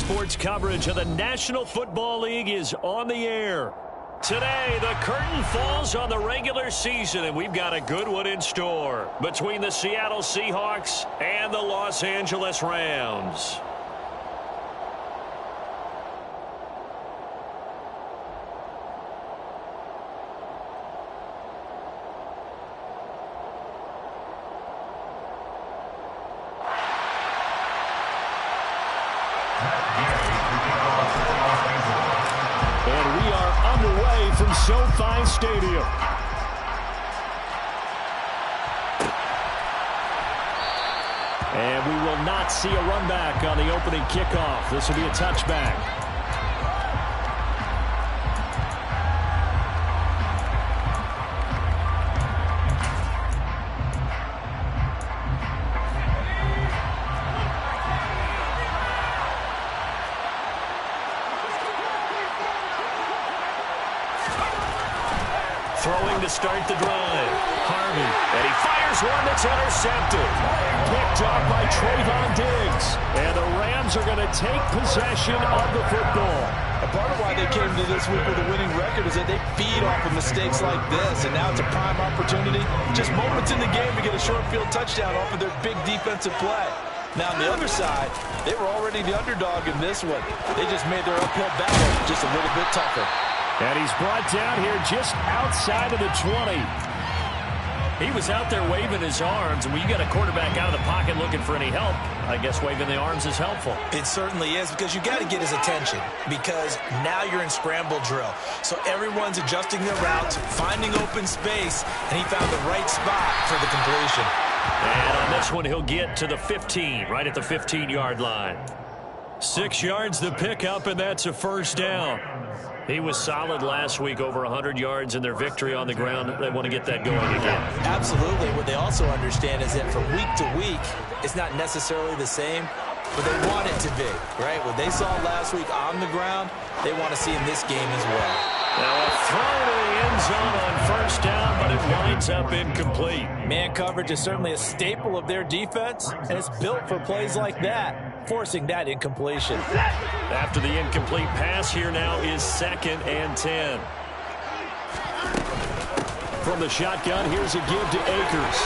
sports coverage of the National Football League is on the air. Today, the curtain falls on the regular season, and we've got a good one in store between the Seattle Seahawks and the Los Angeles Rams. From SoFi Stadium. And we will not see a run back on the opening kickoff. This will be a touchback. Throwing to start the drive. Harvey. And he fires one that's intercepted. Picked off by Trayvon Diggs. And the Rams are going to take possession of the football. A part of why they came to this week with a winning record is that they feed off of mistakes like this. And now it's a prime opportunity. Just moments in the game to get a short field touchdown off of their big defensive play. Now on the other side, they were already the underdog in this one. They just made their uphill battle just a little bit tougher. And he's brought down here just outside of the 20. He was out there waving his arms, and when you got a quarterback out of the pocket looking for any help, I guess waving the arms is helpful. It certainly is, because you got to get his attention, because now you're in scramble drill. So everyone's adjusting their routes, finding open space, and he found the right spot for the completion. And on this one, he'll get to the 15, right at the 15-yard line. 6 yards the pickup, and that's a first down. He was solid last week, over 100 yards in their victory on the ground. They want to get that going again. Absolutely. What they also understand is that from week to week, it's not necessarily the same, but they want it to be, right? What they saw last week on the ground, they want to see in this game as well. Now a throw to the end zone on first down, but it winds up incomplete. Man coverage is certainly a staple of their defense, and it's built for plays like that, forcing that incompletion. After the incomplete pass, here now is 2nd and 10. From the shotgun, here's a give to Akers.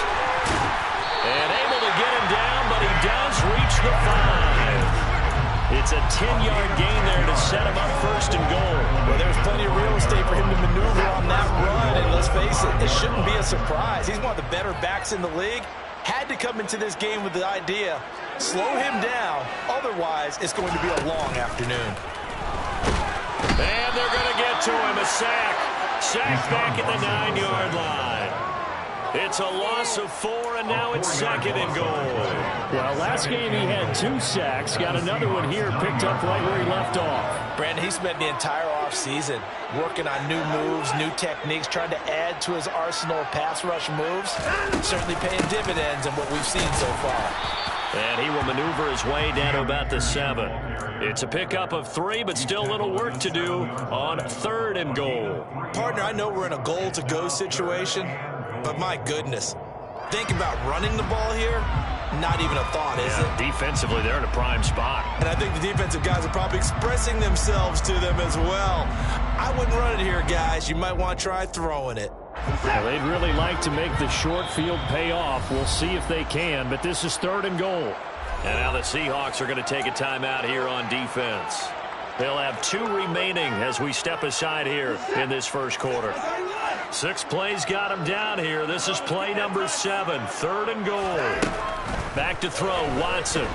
And able to get him down, but he does reach the 5. It's a 10-yard gain there to set him up 1st and goal. Well, there's plenty of real estate for him to maneuver on that run, and let's face it, it shouldn't be a surprise. He's one of the better backs in the league. Had to come into this game with the idea, slow him down, otherwise it's going to be a long afternoon. And they're going to get to him, a sack. Sack back at the 9-yard line. It's a loss of 4, and now it's 2nd and goal. Well, last game he had 2 sacks. Got another one here, picked up right where he left off. Brandon, he spent the entire offseason working on new moves, new techniques, trying to add to his arsenal of pass rush moves. Certainly paying dividends in what we've seen so far. And he will maneuver his way down to about the 7. It's a pickup of 3, but still a little work to do on 3rd and goal. Partner, I know we're in a goal-to-go situation, but my goodness, think about running the ball here. Not even a thought, is it? Defensively, they're in a prime spot. And I think the defensive guys are probably expressing themselves to them as well. I wouldn't run it here, guys. You might want to try throwing it. Well, they'd really like to make the short field pay off. We'll see if they can, but this is 3rd and goal. And now the Seahawks are going to take a timeout here on defense. They'll have 2 remaining as we step aside here in this first quarter. 6 plays got him down here. This is play number 7, 3rd and goal. Back to throw, Watson.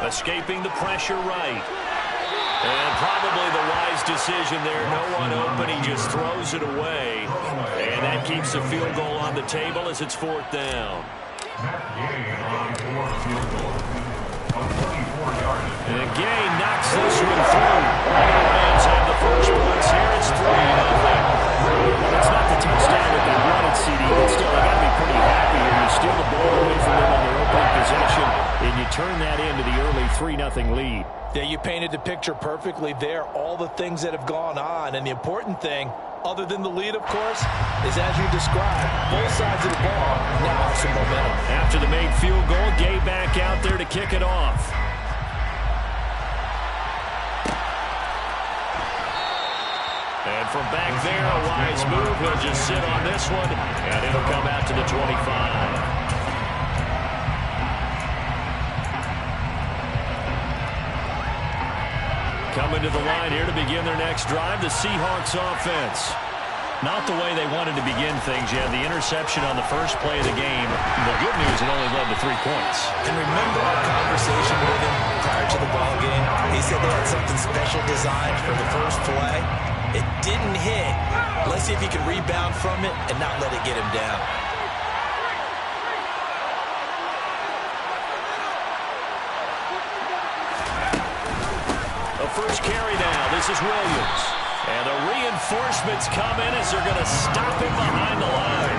Escaping the pressure right. And probably the wise decision there. No one open. He just throws it away. And that keeps the field goal on the table as it's 4th down. And again, knocks this one through. And the Rams have the first points here. It's 3-0. Well, it's not the touchdown that they wanted, CD, but still, they got to be pretty happy here. You steal the ball away from them on their opening possession, and you turn that into the early 3-0 lead. Yeah, you painted the picture perfectly there. All the things that have gone on, and the important thing, other than the lead, of course, is as you described, both sides of the ball now have some momentum. After the made field goal, Gay back out there to kick it off. And from back there, a wise move. He'll just sit on this one, and it'll come out to the 25. Coming to the line here to begin their next drive, the Seahawks offense. Not the way they wanted to begin things. You had the interception on the first play of the game. The good news, it only led to 3 points. And remember our conversation with him prior to the ball game? He said they had something special designed for the first play. It didn't hit. Let's see if he can rebound from it and not let it get him down. First carry now. This is Williams. And the reinforcements come in as they're going to stop him behind the line.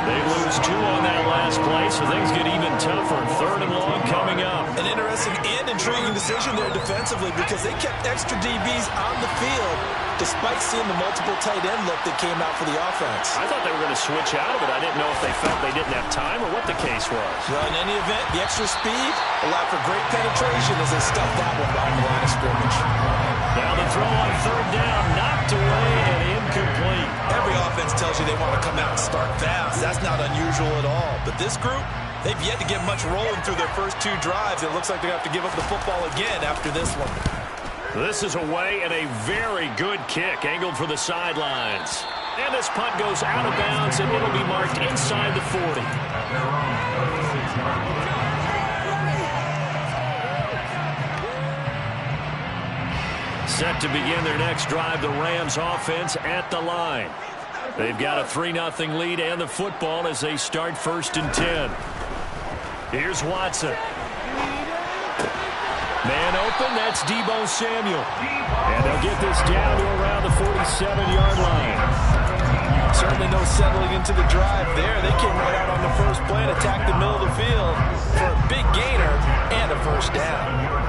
They lose 2 on that last play, so things get even tougher. 3rd and long coming up. An interesting and intriguing decision there defensively because they kept extra DBs on the field despite seeing the multiple tight end look that came out for the offense. I thought they were going to switch out of it. I didn't know if they felt they didn't have time or what the case was. Well, in any event, the extra speed allowed for great penetration as they stuffed that one behind the line of scrimmage. Now the throw on 3rd down, knocked away and incomplete. Every offense tells you they want to come out and start fast. That's not unusual at all. But this group, they've yet to get much rolling through their first 2 drives. It looks like they're going to have to give up the football again after this one. This is away and a very good kick, angled for the sidelines. And this punt goes out of bounds, and it'll be marked inside the 40. Set to begin their next drive, the Rams offense at the line. They've got a 3-0 lead and the football as they start 1st and 10. Here's Watson. Man open, that's Deebo Samuel. And they'll get this down to around the 47-yard line. Certainly no settling into the drive there. They came right out on the first play and attacked the middle of the field for a big gainer and a 1st down.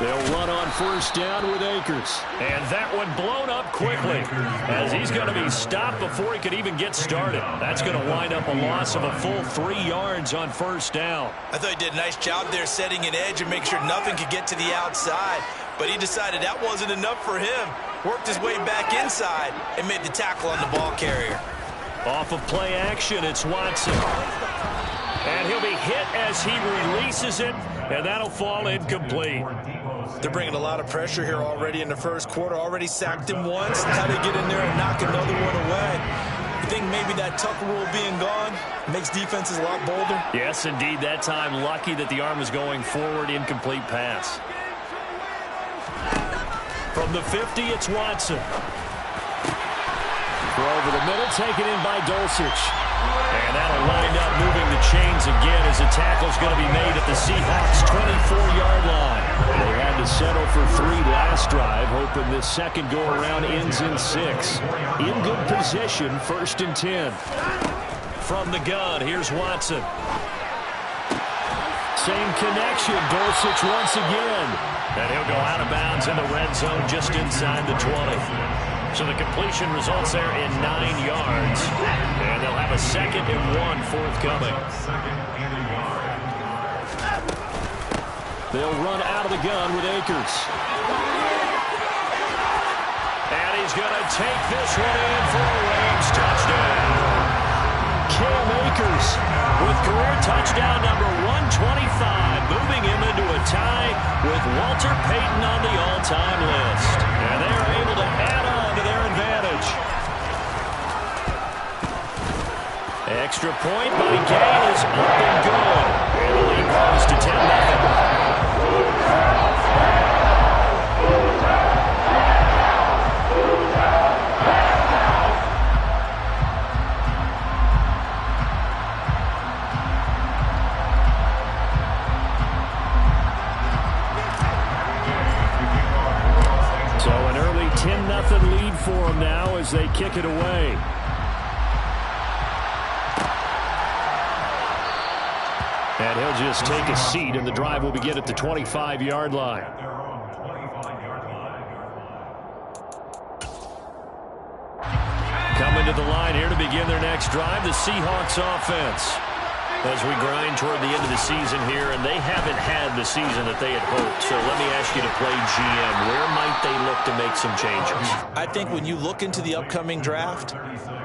They'll run on 1st down with Akers. And that one blown up quickly as he's going to be stopped before he could even get started. That's going to wind up a loss of a full 3 yards on 1st down. I thought he did a nice job there setting an edge and make sure nothing could get to the outside. But he decided that wasn't enough for him. Worked his way back inside and made the tackle on the ball carrier. Off of play action, it's Watson. And he'll be hit as he releases it, and that'll fall incomplete. They're bringing a lot of pressure here already in the first quarter. Already sacked him once. How to get in there and knock another one away. You think maybe that Tucker rule being gone makes defenses a lot bolder? Yes, indeed. That time, lucky that the arm was going forward. Incomplete pass. From the 50, it's Watson. Throw over the middle, taken in by Dulcich. And that'll wind up moving the chains again as the tackle's going to be made at the Seahawks' 24-yard line. They had to settle for 3 last drive, hoping this second go-around ends in 6. In good position, 1st and 10. From the gun, here's Watson. Same connection, Dulcich once again. And he'll go out of bounds in the red zone just inside the 20. So the completion results there in 9 yards. And they'll have a 2nd and 1 forthcoming. They'll run out of the gun with Akers. And he's going to take this one in for a Rams touchdown. Cam Akers with career touchdown number 125, moving him into a tie with Walter Payton on the all-time list. And they're able to add on to their advantage. Extra point by Gay is up and good. And the lead grows to 10-0. So an early 10-0 lead for them now as they kick it away. And he'll just take a seat, and the drive will begin at the 25-yard line. Coming to the line here to begin their next drive, the Seahawks offense. as we grind toward the end of the season here, and they haven't had the season that they had hoped. So let me ask you to play GM. Where might they look to make some changes? I think when you look into the upcoming draft,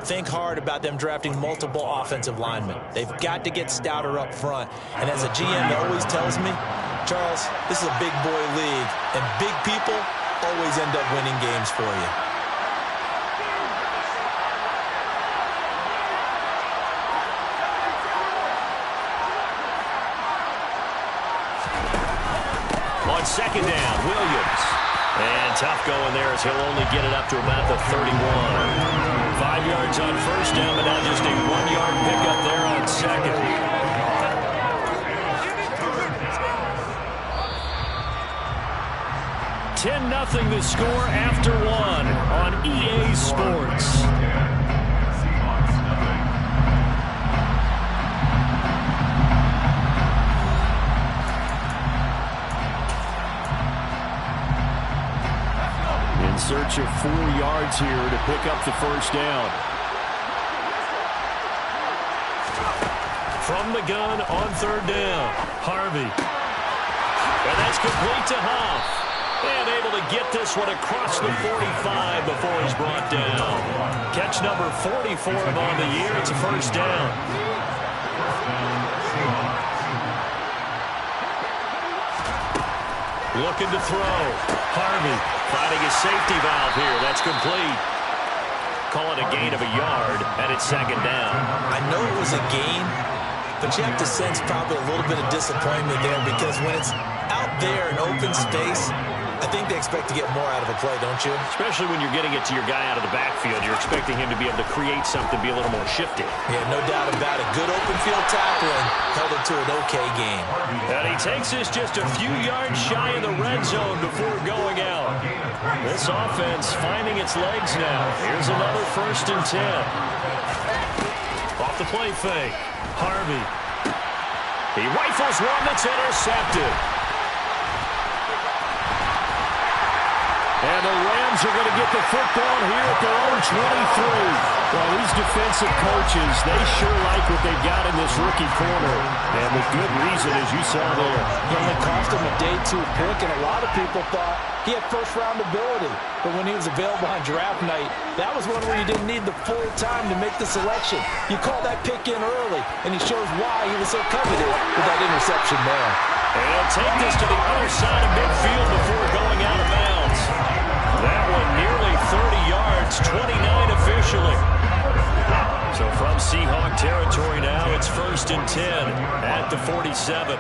think hard about them drafting multiple offensive linemen. They've got to get stouter up front. And as a GM always tells me, Charles, this is a big boy league, and big people always end up winning games for you. On second down, Williams. And tough going there as he'll only get it up to about the 31. 5 yards on first down, but now just a 1-yard pickup there on second. $10-0 the score after one on EA Sports. Search of 4 yards here to pick up the first down. From the gun on third down, Harvey. And that's complete to Huff. And able to get this one across the 45 before he's brought down. Catch number 40 for him on the year. It's a first down. Looking to throw. Harvey finding his safety valve here. That's complete. Call it a gain of a yard, and it's second down. I know it was a gain, but you have to sense probably a little bit of disappointment there because when it's out there in open space, I think they expect to get more out of a play, don't you? Especially when you're getting it to your guy out of the backfield. You're expecting him to be able to create something, be a little more shifty. Yeah, no doubt about it. Good open field tackling held it to an okay game. And he takes this just a few yards shy of the red zone before going out. This offense finding its legs now. Here's another 1st and 10. Off the play fake. Harvey. He rifles one that's intercepted. And the Rams are going to get the football here at their own 23. Well, these defensive coaches, they sure like what they've got in this rookie corner. And with good reason, as you saw there. And it cost him a day 2 pick, and a lot of people thought he had first-round ability. But when he was available on draft night, that was one where you didn't need the full time to make the selection. You call that pick in early, and he shows why he was so coveted with that interception there. And he'll take this to the other side of midfield before going out of bounds. That one nearly 30 yards, 29 officially. So from Seahawk territory now, it's 1st and 10 at the 47.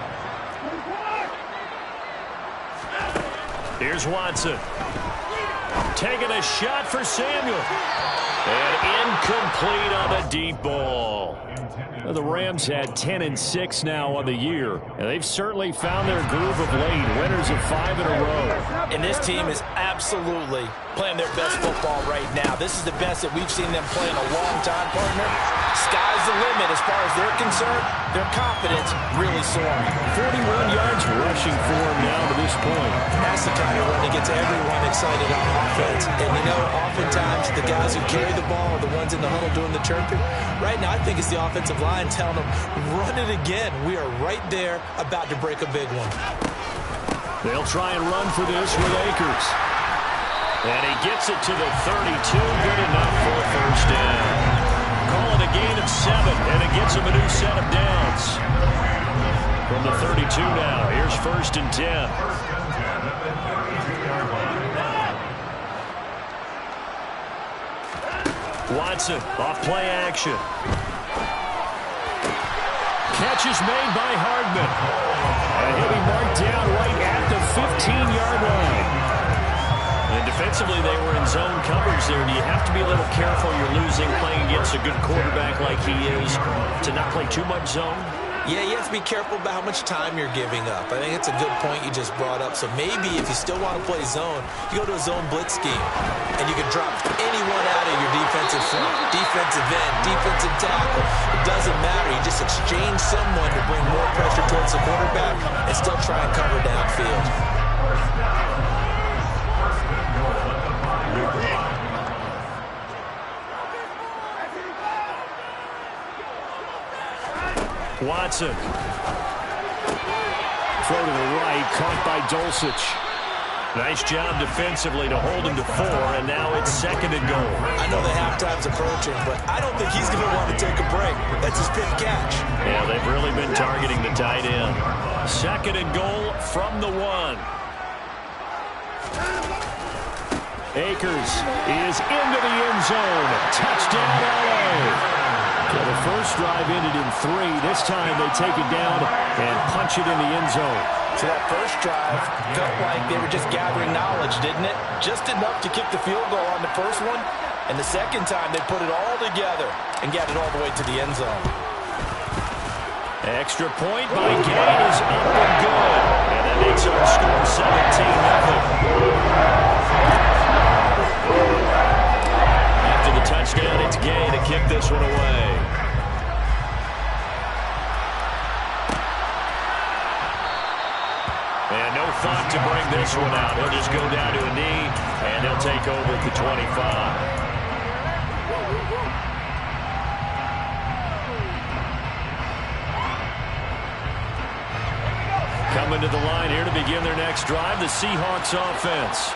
Here's Watson. Taking a shot for Samuel. And incomplete on the deep ball. Well, the Rams had 10-6 now on the year, and they've certainly found their groove of late. Winners of 5 in a row. And this team is absolutely playing their best football right now. This is the best that we've seen them play in a long time, partner. Sky's the limit as far as they're concerned. Their confidence really soaring. 41 yards rushing for him now to this point. That's the kind of run that gets everyone excited on offense. And you know, oftentimes the guys who carry the ball are the ones in the huddle doing the chirping. Right now, I think it's the offensive line telling them, run it again. We are right there about to break a big one. They'll try and run for this with Akers. And he gets it to the 32. Good enough for a first down. Call it a gain of 7, and it gets him a new set of downs. From the 32 now, here's 1st and 10. Watson, off play action. Catch is made by Hardman. And he'll be marked down right at the 15-yard line. And defensively, they were in zone coverage there. Do you have to be a little careful? You're losing playing against a good quarterback like he is to not play too much zone? Yeah, you have to be careful about how much time you're giving up. I think it's a good point you just brought up. So maybe if you still want to play zone, you go to a zone blitz scheme. And you can drop anyone out of your defensive front, defensive end, defensive tackle. It doesn't matter. You just exchange someone to bring more pressure towards the quarterback and still try and cover downfield. Watson. Throw to the right, caught by Dulcich. Nice job defensively to hold him to 4, and now it's 2nd and goal. I know the halftime's approaching, but I don't think he's going to want to take a break. That's his fifth catch. Yeah, they've really been targeting the tight end. 2nd and goal from the 1. Akers is into the end zone. Touchdown, LA. Well, the first drive ended in 3. This time they take it down and punch it in the end zone. So that first drive felt like they were just gathering knowledge, didn't it? Just enough to kick the field goal on the first one. And the second time they put it all together and got it all the way to the end zone. Extra point by Gay is up and good. And that makes our score 17-0. After the touchdown, it's Gay to kick this one away. And no thought to bring this one out. He'll just go down to a knee, and he'll take over at the 25. Coming to the line here to begin their next drive, the Seahawks offense.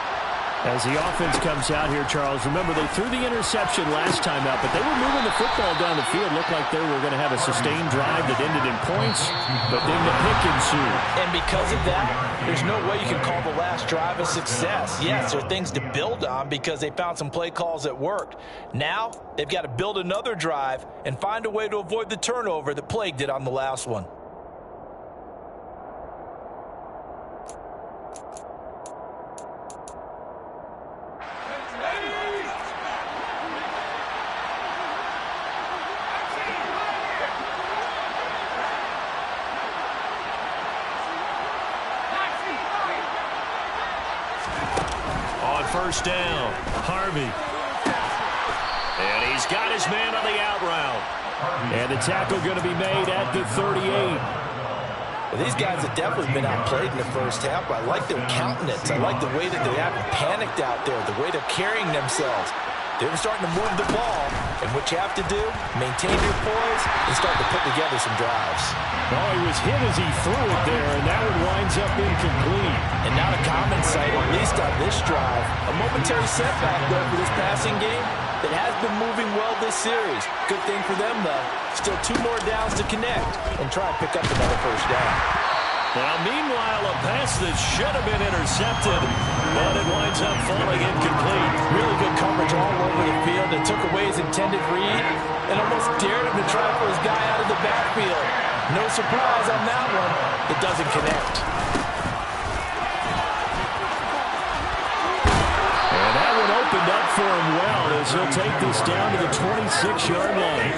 As the offense comes out here, Charles, remember they threw the interception last time out, but they were moving the football down the field. Looked like they were going to have a sustained drive that ended in points, but then the pick ensued. And because of that, there's no way you can call the last drive a success. Yes, there are things to build on because they found some play calls that worked. Now, they've got to build another drive and find a way to avoid the turnover that plagued it on the last one. First down, Harvey. And he's got his man on the out route. And the tackle going to be made at the 38. Well, these guys have definitely been outplayed in the first half, but I like their countenance. I like the way that they haven't panicked out there, the way they're carrying themselves. They're starting to move the ball, and what you have to do, maintain your poise and start to put together some drives. Well, he was hit as he threw it there, and that one winds up incomplete. And not a common sight, at least on this drive. A momentary setback, though, for this passing game that has been moving well this series. Good thing for them, though. Still 2 more downs to connect and try and pick up another first down. Now, meanwhile, a pass that should have been intercepted, but it winds up falling incomplete. Really good coverage all over the field. It took away his intended read and almost dared him to try for his guy out of the backfield. No surprise on that one. It doesn't connect. And that one opened up for him well as he'll take this down to the 26-yard line.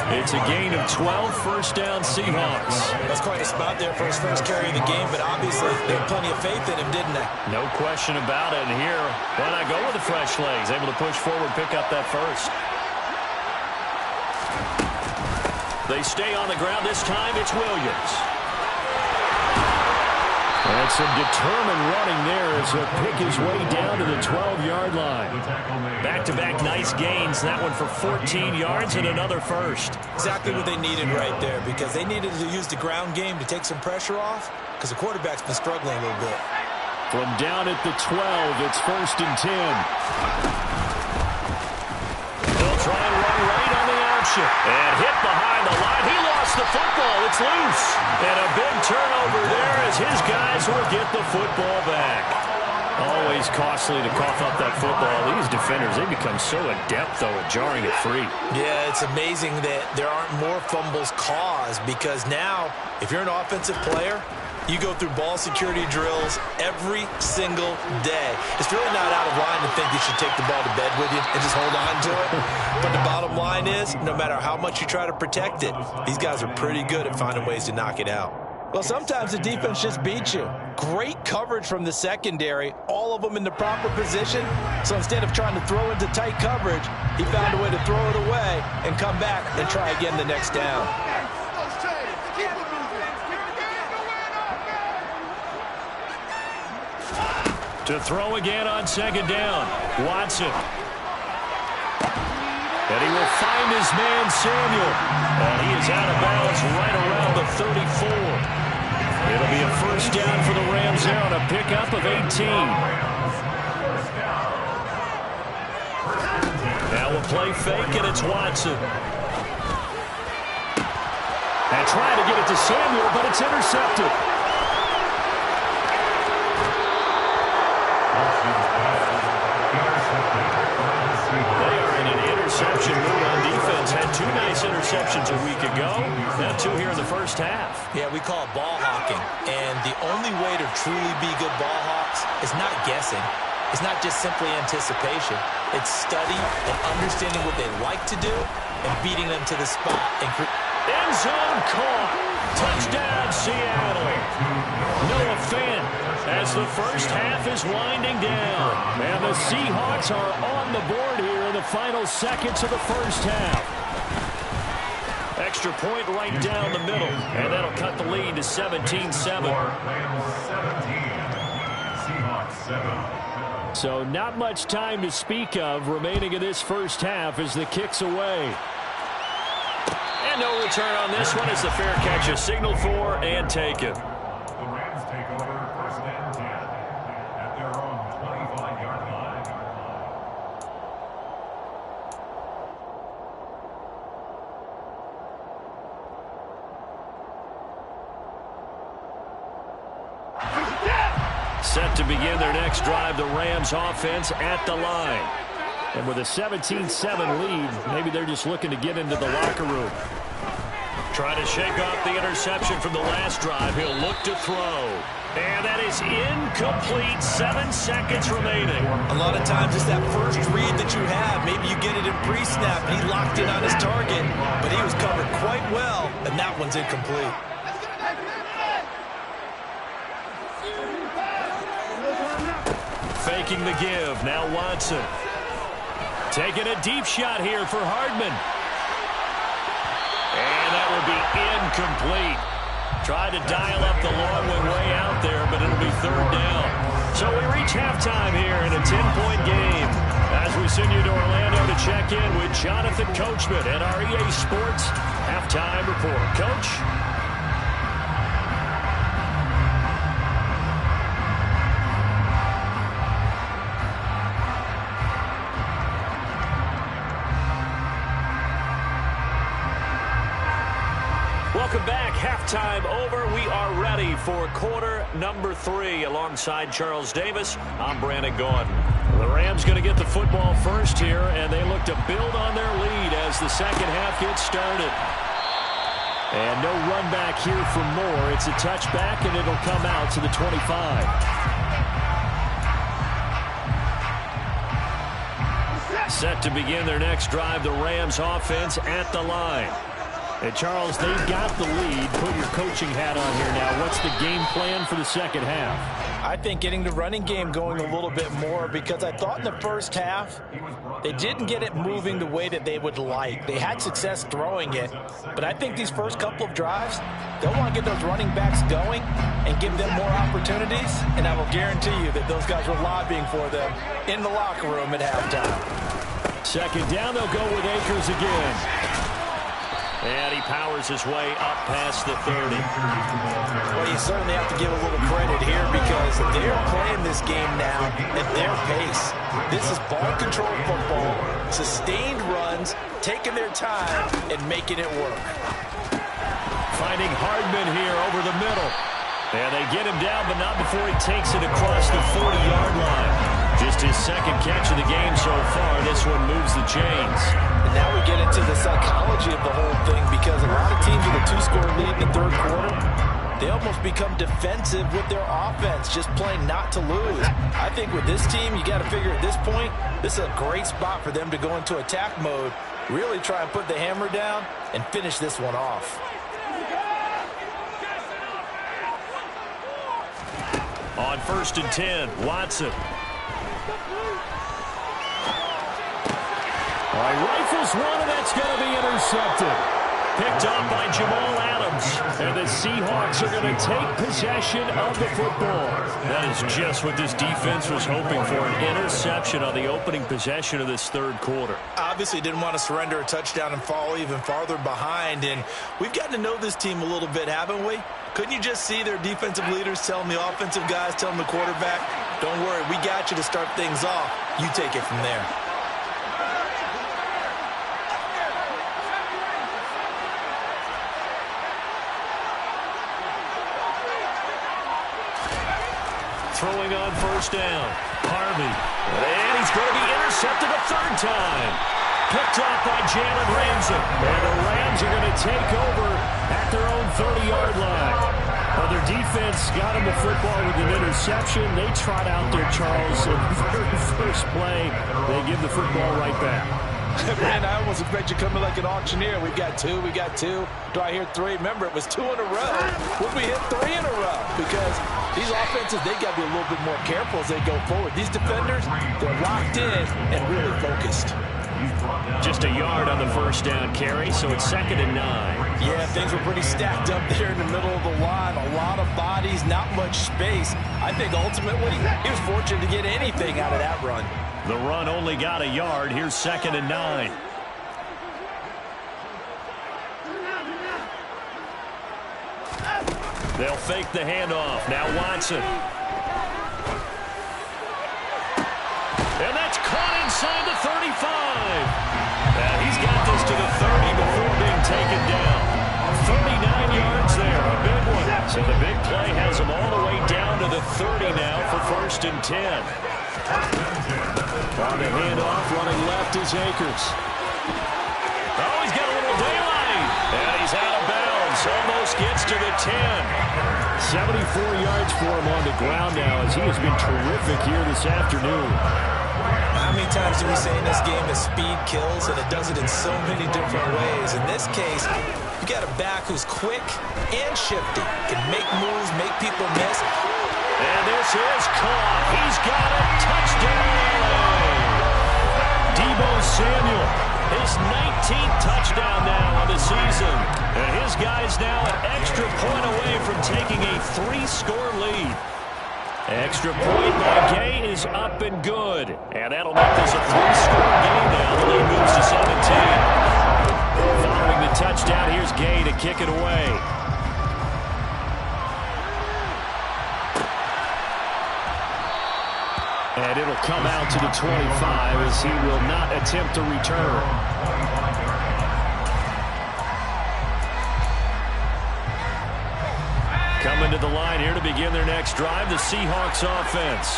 It's a gain of 12, first down Seahawks. That's quite a spot there for his first carry of the game, but obviously they had plenty of faith in him, didn't they? No question about it. And here, why not go with the fresh legs? Able to push forward, pick up that first. They stay on the ground. This time it's Williams. And some determined running there as he'll pick his way down to the 12-yard line. Back-to-back nice gains. That one for 14 yards and another first. Exactly what they needed right there, because they needed to use the ground game to take some pressure off, because the quarterback's been struggling a little bit. From down at the 12, it's 1st and 10. They'll try and run right on the option. And hit behind the line. He lost the football. It's loose. And a big turnover there as his guys will get the football back. Always costly to cough up that football. These defenders, they become so adept, though, at jarring it free. Yeah, it's amazing that there aren't more fumbles caused, because now, if you're an offensive player, you go through ball security drills every single day. It's really not out of line to think you should take the ball to bed with you and just hold on to it. But the bottom line is, no matter how much you try to protect it, these guys are pretty good at finding ways to knock it out. Well, sometimes the defense just beats you. Great coverage from the secondary, all of them in the proper position. So instead of trying to throw into tight coverage, he found a way to throw it away and come back and try again the next down. To throw again on 2nd down, Watson. And he will find his man, Samuel. And he is out of bounds right around the 34. It'll be a first down for the Rams there on a pickup of 18. Now we'll play fake, and it's Watson. And trying to get it to Samuel, but it's intercepted. They are in an interception mood on defense. Had 2 nice interceptions a week ago. Now 2 here in the first half. Yeah, we call it ball hawking. And the only way to truly be good ball hawks is not guessing. It's not just simply anticipation. It's study and understanding what they like to do and beating them to the spot. End zone caught. Touchdown, Seattle. Noah Fant as the first half is winding down. And the Seahawks are on the board here in the final seconds of the first half. Extra point right down the middle. And that'll cut the lead to 17-7. So not much time to speak of remaining in this first half as the kick's away. And no return on this one as the fair catch is signaled for and taken. The Rams take over first and 10 at their own 25-yard line. Set to begin their next drive, the Rams offense at the line. And with a 17-7 lead, maybe they're just looking to get into the locker room. Trying to shake off the interception from the last drive. He'll look to throw. And that is incomplete. 7 seconds remaining. A lot of times it's that first read that you have. Maybe you get it in pre-snap. He locked in on his target, but he was covered quite well, and that one's incomplete. Faking the give. Now Watson. Taking a deep shot here for Hardman. And that will be incomplete. Tried to dial up the long one way out there, but it'll be 3rd down. So we reach halftime here in a 10-point game. As we send you to Orlando to check in with Jonathan Coachman at our EA Sports Halftime Report. Coach? Welcome back. Halftime over. We are ready for quarter number 3 alongside Charles Davis. I'm Brandon Gaudin. The Rams going to get the football first here, and they look to build on their lead as the second half gets started. And no run back here for Moore. It's a touchback, and it'll come out to the 25. Set to begin their next drive, the Rams offense at the line. And, Charles, they've got the lead. Put your coaching hat on here now. What's the game plan for the second half? I think getting the running game going a little bit more, because I thought in the first half they didn't get it moving the way that they would like. They had success throwing it, but I think these first couple of drives, they'll want to get those running backs going and give them more opportunities, and I will guarantee you that those guys were lobbying for them in the locker room at halftime. Second down, they'll go with Akers again. And he powers his way up past the 30. Well, you certainly have to give a little credit here because they're playing this game now at their pace. This is ball control football, sustained runs, taking their time and making it work. Finding Hardman here over the middle. And they get him down, but not before he takes it across the 40-yard line. Just his second catch of the game so far. This one moves the chains. And now we get into the psychology of the whole thing because a lot of teams with a 2-score lead in the third quarter, they almost become defensive with their offense, just playing not to lose. I think with this team, you got to figure at this point, this is a great spot for them to go into attack mode, really try and put the hammer down and finish this one off. On 1st and 10, Watson. All right, rifles one, and that's going to be intercepted. picked up by Jamal Adams. And the Seahawks are going to take possession of the football. That is just what this defense was hoping for, an interception on the opening possession of this third quarter. Obviously didn't want to surrender a touchdown and fall even farther behind. And we've gotten to know this team a little bit, haven't we? Couldn't you just see their defensive leaders telling the offensive guys, telling the quarterback, don't worry, we got you to start things off. You take it from there. Throwing on first down. Harvey. And he's going to be intercepted a third time. Picked off by Jalen Ramsey. And the Rams are going to take over at their own 30-yard line. Well, their defense got him the football with an interception. They trot out there, Charles. In the very first play, they give the football right back. Man, I almost expect you coming like an auctioneer. We got two. Do I hear three? Remember, it was 2 in a row. Would we hit 3 in a row? Because these offenses, they got to be a little bit more careful as they go forward. These defenders, they're locked in and really focused. Just a yard on the first down carry, so it's 2nd and 9. Yeah, things were pretty stacked up there in the middle of the line. A lot of bodies, not much space. I think ultimately he was fortunate to get anything out of that run. The run only got a yard. Here's 2nd and 9. They'll fake the handoff. Now Watson. And that's caught inside the 35. And he's got this to the 30 before being taken down. 39 yards there, a big one. So the big play has him all the way down to the 30 now for 1st and 10. On the handoff, running left is Akers. Oh, he's got a little daylight. And he's out of bounds. Almost gets to the 10. 74 yards for him on the ground now as he has been terrific here this afternoon. How many times do we say in this game that speed kills, and it does it in so many different ways? In this case, you got a back who's quick and shifty, can make moves, make people miss. And this is caught. He's got it. Touchdown. Deebo Samuel, his 19th touchdown now on the season. And his guy's now an extra point away from taking a 3-score lead. Extra point by Gay is up and good. And that'll make this a 3-score game now. The lead moves to 17. Following the touchdown, here's Gay to kick it away. And it'll come out to the 25 as he will not attempt to return. Coming to the line here to begin their next drive, the Seahawks offense.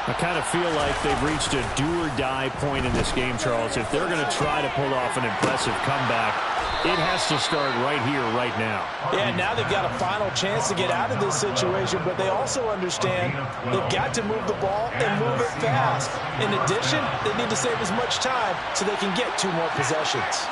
I kind of feel like they've reached a do-or-die point in this game, Charles. If they're going to try to pull off an impressive comeback, it has to start right here, right now. Yeah, now they've got a final chance to get out of this situation, but they also understand they've got to move the ball and move it fast. In addition, they need to save as much time so they can get 2 more possessions.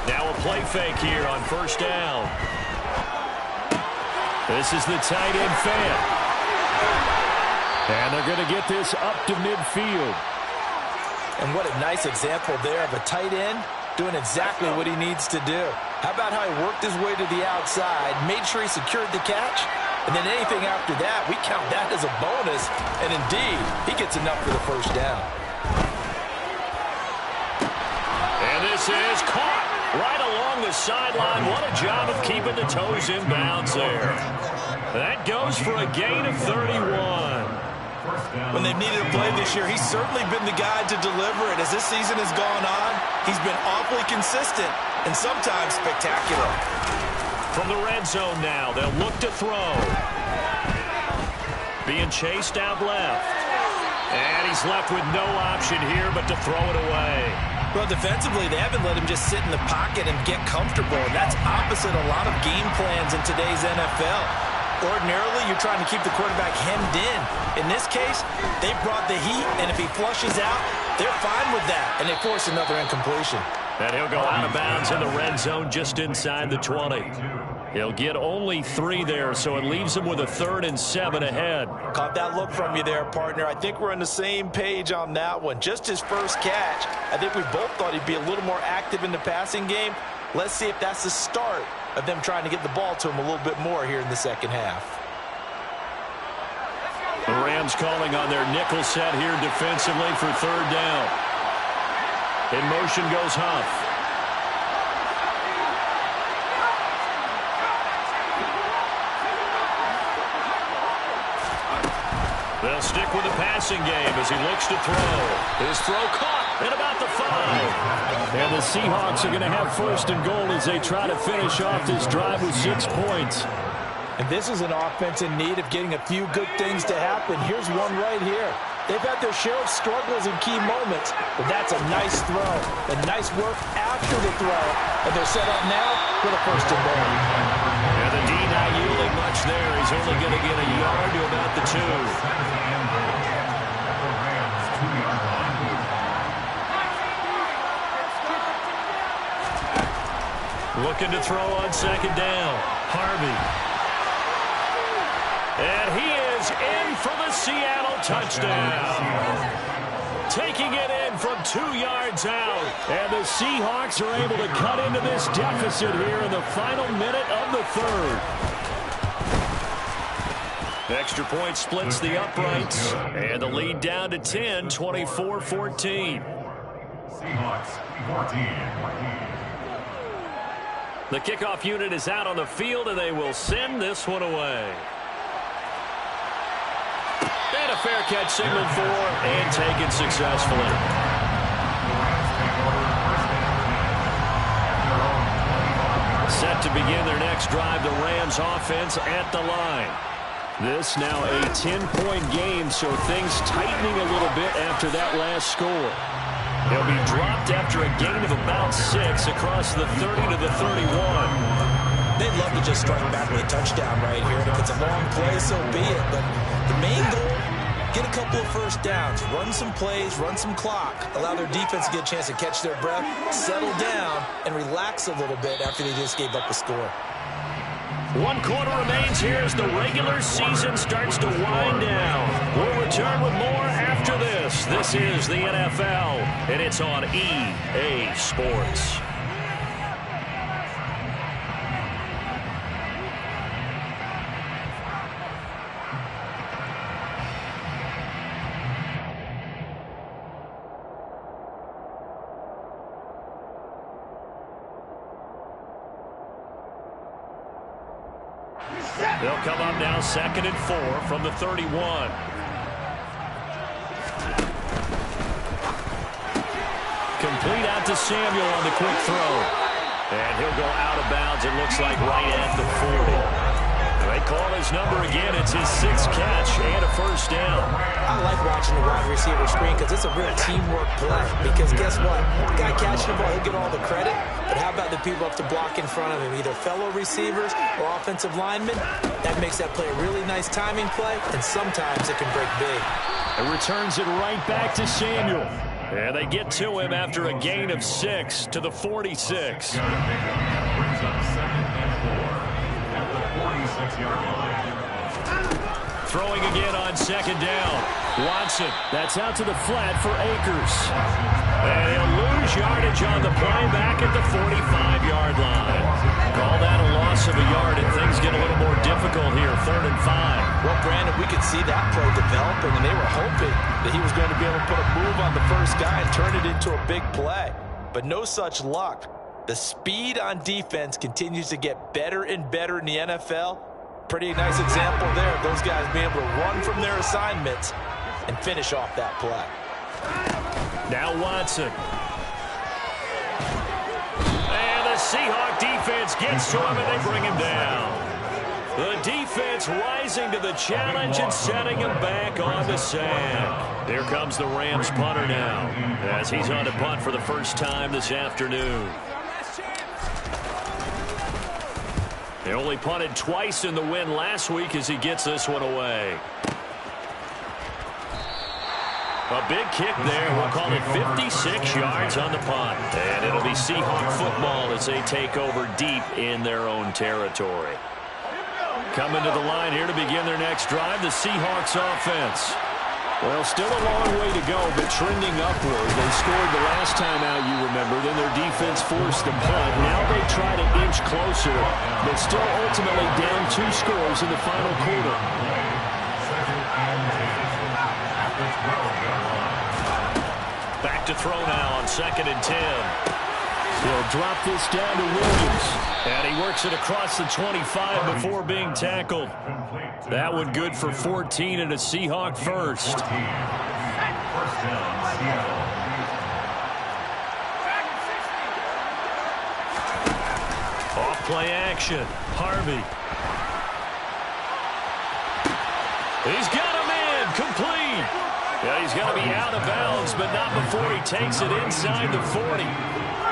Now a play fake here on first down. This is the tight end fan. And they're going to get this up to midfield. And what a nice example there of a tight end doing exactly what he needs to do. How about how he worked his way to the outside, made sure he secured the catch, and then anything after that, we count that as a bonus. And indeed, he gets enough for the first down. And this is caught right along the sideline. What a job of keeping the toes in bounds there. That goes for a gain of 31. When they've needed a play this year, he's certainly been the guy to deliver it. As this season has gone on, he's been awfully consistent and sometimes spectacular. From the red zone now, they'll look to throw. Being chased out left. And he's left with no option here but to throw it away. Well, defensively, they haven't let him just sit in the pocket and get comfortable. That's opposite a lot of game plans in today's NFL. Ordinarily, you're trying to keep the quarterback hemmed in. In this case, they brought the heat, and if he flushes out, they're fine with that, and they force another incompletion. And he'll go out of bounds in the red zone just inside the 20. He'll get only 3 there, so it leaves him with a 3rd and 7 ahead. Caught that look from you there, partner. I think we're on the same page on that one. Just his first catch. I think we both thought he'd be a little more active in the passing game. Let's see if that's the start of them trying to get the ball to him a little bit more here in the second half. The Rams calling on their nickel set here defensively for 3rd down. In motion goes Huff. They'll stick with the passing game as he looks to throw. His throw caught at about the 5. And the Seahawks are going to have 1st and goal as they try to finish off this drive with 6 points. And this is an offense in need of getting a few good things to happen. Here's one right here. They've had their share of struggles in key moments, but that's a nice throw. And nice work after the throw. And they're set up now for the 1st and goal. And the D not yielding much there. He's only going to get a yard to about the 2. Looking to throw on 2nd down. Harvey. And he is in for the Seattle touchdown. Taking it in from 2 yards out. And the Seahawks are able to cut into this deficit here in the final minute of the 3rd. Extra point splits the uprights. And the lead down to 10, 24-14. Seahawks 14. The kickoff unit is out on the field, and they will send this one away. And a fair catch signaled for and taken successfully. Set to begin their next drive, the Rams offense at the line. This now a 10-point game, so things tightening a little bit after that last score. He'll be dropped after a gain of about 6 across the 30 to the 31. They'd love to just strike back with a touchdown right here. And if it's a long play, so be it. But the main goal, get a couple of 1st downs, run some plays, run some clock, allow their defense to get a chance to catch their breath, settle down, and relax a little bit after they just gave up a score. 1 quarter remains here as the regular season starts to wind down. We'll return with more after this. This is the NFL, and it's on EA Sports. They'll come up now 2nd and 4 from the 31. Complete out to Samuel on the quick throw. And he'll go out of bounds, it looks like right at the 40. They call his number again. It's his 6th catch and a 1st down. I like watching the wide receiver screen because it's a real teamwork play. Because guess what? The guy catching the ball, he'll get all the credit. But how about the people up to block in front of him, either fellow receivers or offensive linemen? That makes that play a really nice timing play, and sometimes it can break big. It returns it right back to Samuel. And they get to him after a gain of 6 to the 46. Brings up 2nd and 4 at the 46-yard line. Throwing again on 2nd down. Watson. That's out to the flat for Akers. And he'll lose yardage on the play back at the 45-yard line. Call that a loss of a yard, and things get a little more difficult here, 3rd and 5. Well, Brandon, we could see that play developing, and they were hoping that he was going to be able to put a move on the first guy and turn it into a big play. But no such luck. The speed on defense continues to get better and better in the NFL. Pretty nice example there of those guys being able to run from their assignments and finish off that play. Now Watson. And the Seahawk defense gets to him, and they bring him down. The defense rising to the challenge and setting him back on the sack. Here comes the Rams punter now as he's on to punt for the first time this afternoon. They only punted twice in the win last week as he gets this one away. A big kick there. We'll call it 56 yards on the punt. And it'll be Seahawk football as they take over deep in their own territory. Coming to the line here to begin their next drive, the Seahawks offense. Well, still a long way to go, but trending upward. They scored the last time out, you remember, then their defense forced the punt. Now they try to inch closer, but still ultimately down 2 scores in the final quarter. Back to throw now on 2nd and 10. He'll drop this down to Williams. And he works it across the 25 before being tackled. That one good for 14 and a Seahawk first. Off play action. Harvey. He's got him in. Complete. Yeah, he's got to be out of bounds, but not before he takes it inside the 40.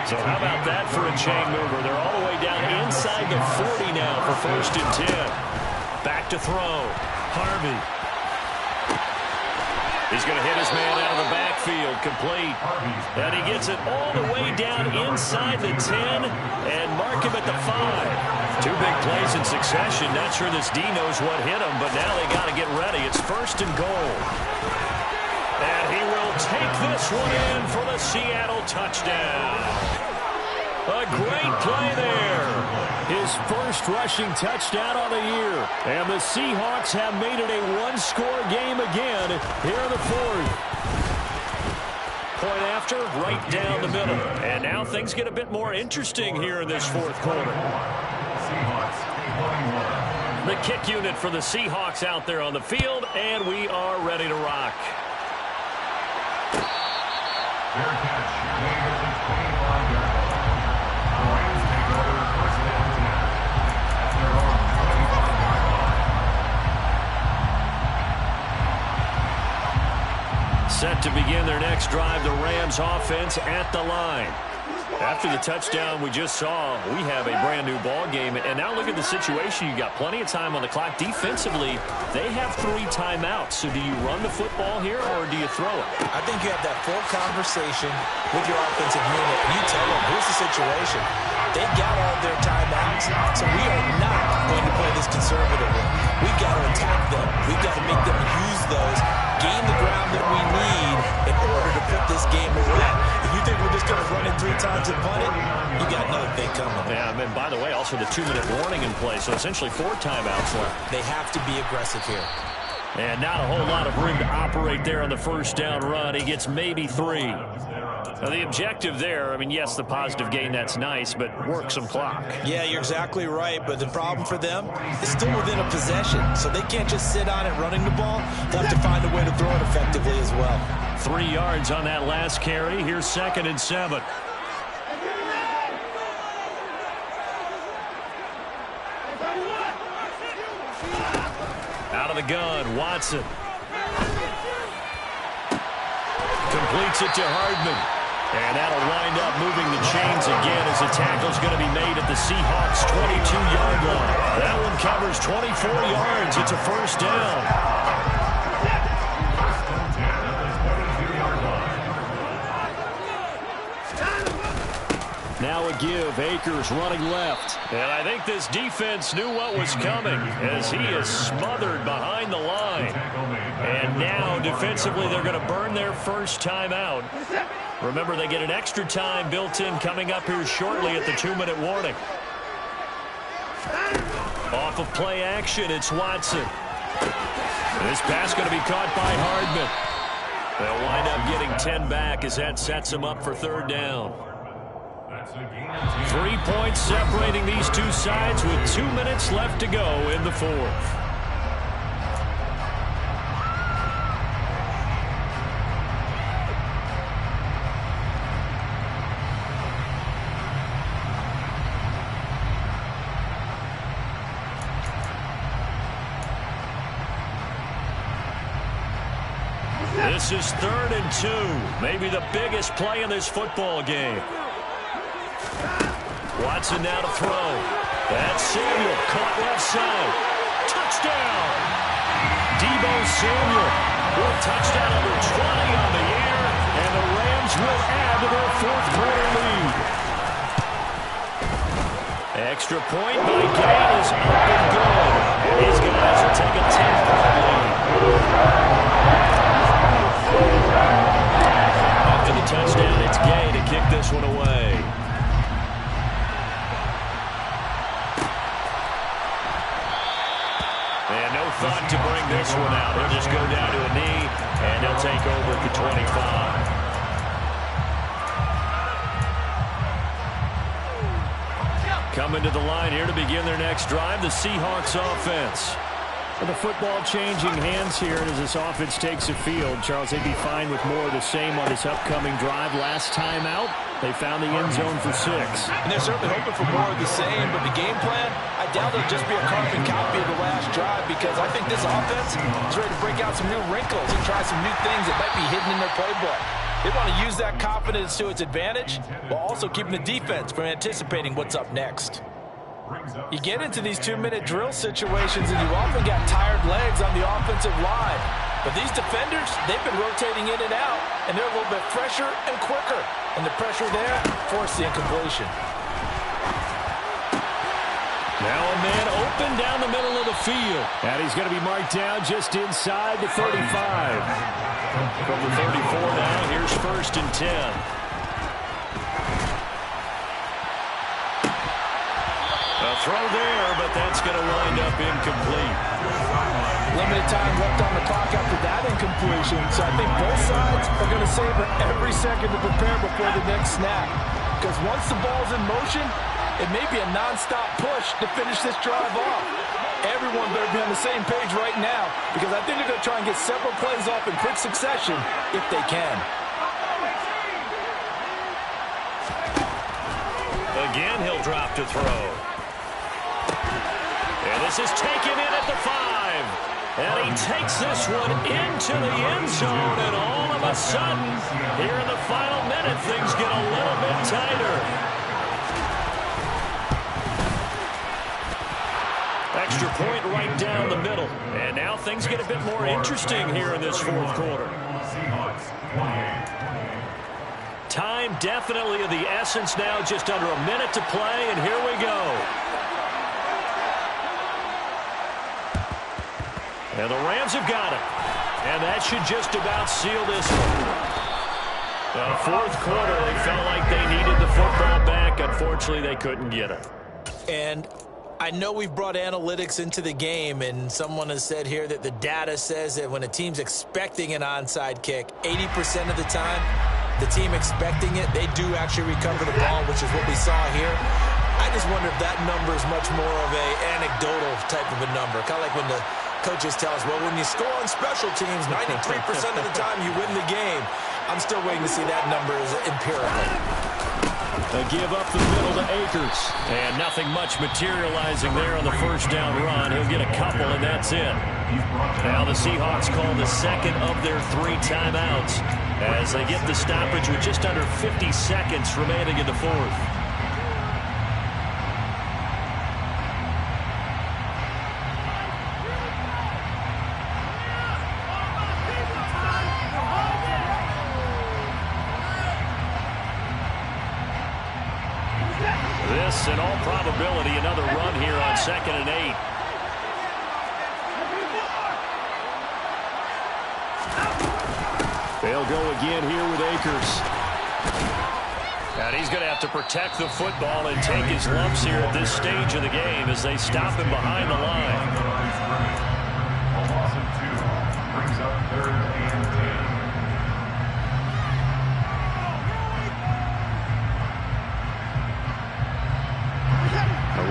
So how about that for a chain mover? They're all the way down inside the 40 now for 1st and 10. Back to throw. Harvey. He's going to hit his man out of the backfield. Complete. And he gets it all the way down inside the 10 and mark him at the 5. 2 big plays in succession. Not sure this D knows what hit him, but now they got to get ready. It's 1st and goal. And he will take this one in for the Seattle touchdown. A great play there. His first rushing touchdown on the year. And the Seahawks have made it a 1-score game again here in the 4th. Point after, right down the middle. And now things get a bit more interesting here in this 4th quarter. The kick unit for the Seahawks out there on the field, and we are ready to rock. Fair catch. Made at the 25 yard line. The Rams take over 1st and 10 at their own 25 yard line. Set to begin their next drive, the Rams offense at the line. After the touchdown we just saw, we have a brand new ball game. And now look at the situation. You got plenty of time on the clock. Defensively, they have 3 timeouts. So do you run the football here or do you throw it? I think you have that full conversation with your offensive unit. You tell them, here's the situation. They got all their timeouts, so we are not going to play this conservatively. We've got to attack them. We've got to make them use those, gain the ground that we need in order to put this game away. If you think we're just going to run it 3 times and punt it, you got another thing coming. Yeah, and by the way, also the 2-minute warning in play, so essentially 4 timeouts left. They have to be aggressive here. And not a whole lot of room to operate there on the 1st down run. He gets maybe 3. Now, the objective there, I mean, yes, the positive gain, that's nice, but work some clock. Yeah, you're exactly right, but the problem for them is still within a possession, so they can't just sit on it running the ball. They'll have to find a way to throw it effectively as well. 3 yards on that last carry. Here's 2nd and 7. Out of the gun, Watson. Completes it to Hardman. And that'll wind up moving the chains again as the tackle's going to be made at the Seahawks' 22-yard line. That one covers 24 yards. It's a 1st down. Now a give. Akers running left. And I think this defense knew what was coming as he is smothered behind the line. And now defensively they're going to burn their first timeout. Remember, they get an extra time built in coming up here shortly at the 2-minute warning. Off of play action, it's Watson. This pass going to be caught by Hardman. They'll wind up getting 10 back as that sets them up for 3rd down. 3 points separating these two sides with 2 minutes left to go in the 4th. This is 3rd and 2. Maybe the biggest play in this football game. Watson now to throw. That's Samuel. Caught left side. Touchdown! Deebo Samuel with touchdown number 20 on Chargers will add to their fourth-quarter lead. Extra point by Gay is up and good. These guys will take a 10-point lead. After the touchdown, it's Gay to kick this one away. And no thought to bring this one out. He'll just go down to a knee, and they'll take over at the 25. Coming to the line here to begin their next drive, the Seahawks offense. With the football changing hands here as this offense takes the field. Charles, they'd be fine with more of the same on this upcoming drive. Last time out, they found the end zone for 6. And they're certainly hoping for more of the same, but the game plan, I doubt it'll just be a carbon copy of the last drive, because I think this offense is ready to break out some new wrinkles and try some new things that might be hidden in their playbook. They want to use that confidence to its advantage while also keeping the defense from anticipating what's up next. You get into these 2-minute drill situations and you often got tired legs on the offensive line. But these defenders, they've been rotating in and out, and they're a little bit fresher and quicker. And the pressure there forced the incompletion. Now a man open down the middle of the field. And he's going to be marked down just inside the 35. From the 34 now, here's 1st and 10. A throw there, but that's going to wind up incomplete. Limited time left on the clock after that incompletion, so I think both sides are going to savor every second to prepare before the next snap. Because once the ball's in motion, it may be a non-stop push to finish this drive off. Everyone better be on the same page right now, because I think they're going to try and get several plays off in quick succession if they can. Again, he'll drop to throw. And this is taken in at the 5. And he takes this one into the end zone, and all of a sudden, here in the final minute, things get a little bit tighter. Extra point right down the middle. And now things get a bit more interesting here in this fourth quarter. Time definitely of the essence now, just under a minute to play, and here we go. And the Rams have got it. And that should just about seal this one. Fourth quarter, they felt like they needed the football back. Unfortunately, they couldn't get it. And I know we've brought analytics into the game, and someone has said here that the data says that when a team's expecting an onside kick, 80% of the time, the team expecting it, they do actually recover the ball, which is what we saw here. I just wonder if that number is much more of a anecdotal type of a number. Kind of like when the coaches tell us, well, when you score on special teams, 93% of the time you win the game. I'm still waiting to see that number as empirical. A give up the middle to Akers. And nothing much materializing there on the first down run. He'll get a couple, and that's it. Now the Seahawks call the second of their 3 timeouts as they get the stoppage with just under 50 seconds remaining in the fourth. This, in all probability, another run here on 2nd and 8. They'll go again here with Akers. And he's going to have to protect the football and take his lumps here at this stage of the game as they stop him behind the line. A loss of 2 brings up 3rd and 10.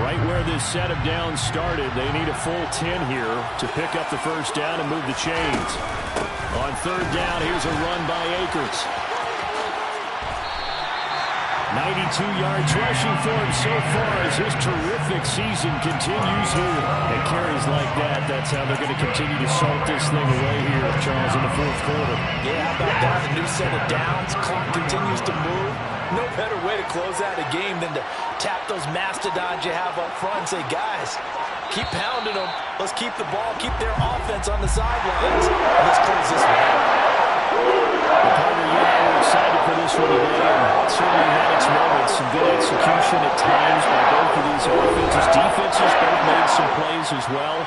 Right where this set of downs started, they need a full 10 here to pick up the first down and move the chains. On 3rd down, here's a run by Akers. 92 yards rushing for him so far as his terrific season continues here. And carries like that, that's how they're going to continue to salt this thing away here, Charles, in the fourth quarter. Yeah, how about that? A new set of downs. Clock continues to move. No better way to close out a game than to tap those mastodons you have up front and say, guys, keep pounding them. Let's keep the ball, keep their offense on the sidelines. Let's close this one out. Partner, you and I were excited for this one today, and it certainly had its moments. Some good execution at times by both of these offenses. Defenses both made some plays as well,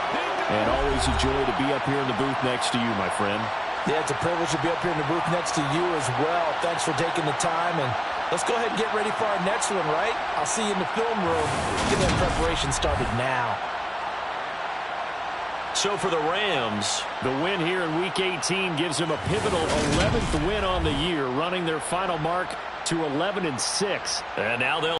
and always a joy to be up here in the booth next to you, my friend. Yeah, it's a privilege to be up here in the booth next to you as well. Thanks for taking the time, and let's go ahead and get ready for our next one, right? I'll see you in the film room. Get that preparation started now. So for the Rams, the win here in Week 18 gives them a pivotal 11th win on the year, running their final mark to 11-6. and now they'll